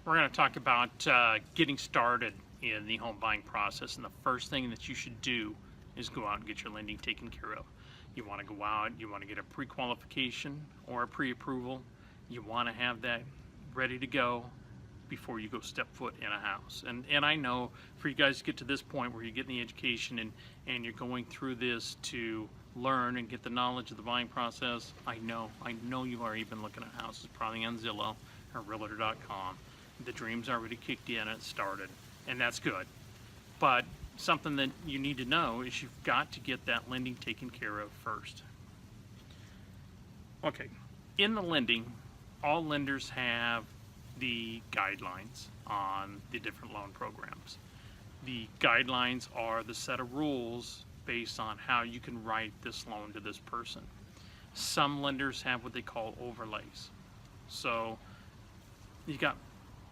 We're going to talk about getting started in the home buying process, and the first thing that you should do is go out and get your lending taken care of. You want to go out, you want to get a pre-qualification or a pre-approval. You want to have that ready to go before you go step foot in a house. And I know for you guys to get to this point where you're getting the education and you're going through this to learn and get the knowledge of the buying process, I know you are even looking at houses probably on Zillow or Realtor.com. The dream's already kicked in and it started, and that's good. But something that you need to know is you've got to get that lending taken care of first. Okay, in the lending, all lenders have the guidelines on the different loan programs. The guidelines are the set of rules based on how you can write this loan to this person. Some lenders have what they call overlays. So you got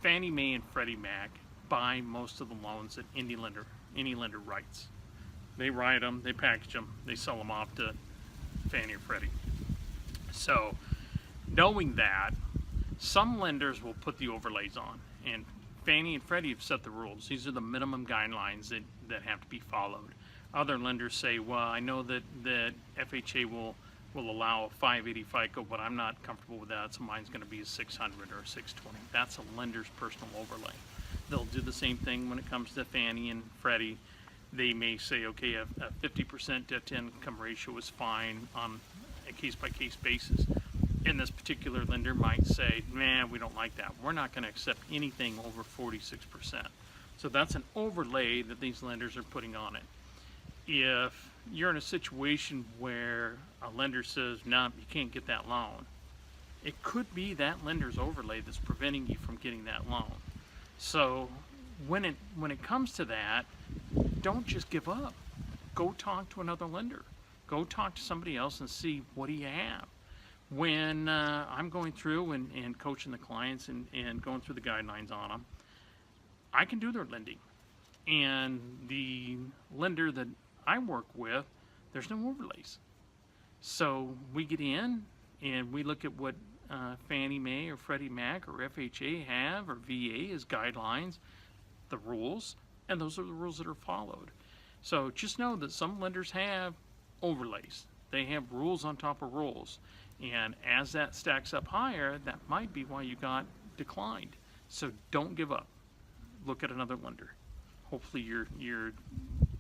Fannie Mae and Freddie Mac buy most of the loans that any lender writes. They write them, they package them, they sell them off to Fannie or Freddie. So knowing that, some lenders will put the overlays on, and Fannie and Freddie have set the rules. These are the minimum guidelines that have to be followed. Other lenders say, well, I know that FHA will allow a 580 FICO, but I'm not comfortable with that, so mine's going to be a 600 or a 620. That's a lender's personal overlay. They'll do the same thing when it comes to Fannie and Freddie. They may say, okay, a 50% debt to income ratio is fine on a case-by-case basis. And this particular lender might say, man, we don't like that. We're not going to accept anything over 46%. So that's an overlay that these lenders are putting on it. If you're in a situation where a lender says, no, you can't get that loan, it could be that lender's overlay that's preventing you from getting that loan. So when it comes to that, don't just give up. Go talk to another lender. Go talk to somebody else and see, what do you have? When I'm going through and coaching the clients and going through the guidelines on them, I can do their lending. And the lender that I work with, there's no overlays. So we get in and we look at what Fannie Mae or Freddie Mac or FHA have, or VA as guidelines, the rules, and those are the rules that are followed. So just know that some lenders have overlays. They have rules on top of rules. And as that stacks up higher, that might be why you got declined. So don't give up. Look at another lender. Hopefully you're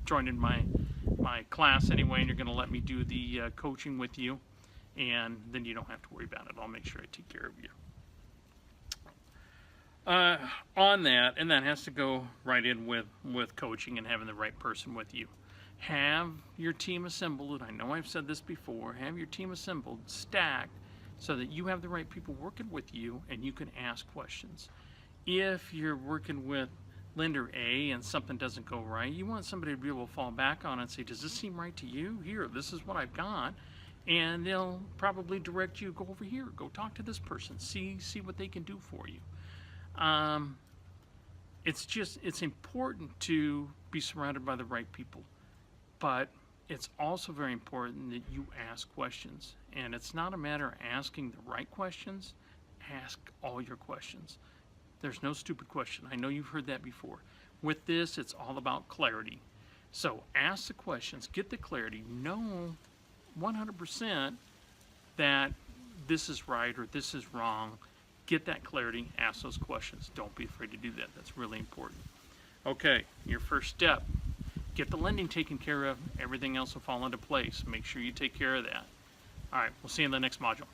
joining my class anyway, and you're going to let me do the coaching with you, and then you don't have to worry about it. I'll make sure I take care of you. On that, and that has to go right in with coaching and having the right person with you. Have your team assembled, and I know I've said this before, have your team assembled, stacked, so that you have the right people working with you and you can ask questions. If you're working with lender A and something doesn't go right, you want somebody to be able to fall back on and say, does this seem right to you? Here, this is what I've got. And they'll probably direct you, go over here, go talk to this person, see what they can do for you. It's important to be surrounded by the right people, but it's also very important that you ask questions. And it's not a matter of asking the right questions, ask all your questions. There's no stupid question. I know you've heard that before. With this, it's all about clarity. So ask the questions, get the clarity, know 100% that this is right or this is wrong. Get that clarity, ask those questions. Don't be afraid to do that. That's really important. Okay, your first step, get the lending taken care of. Everything else will fall into place. Make sure you take care of that. All right, we'll see you in the next module.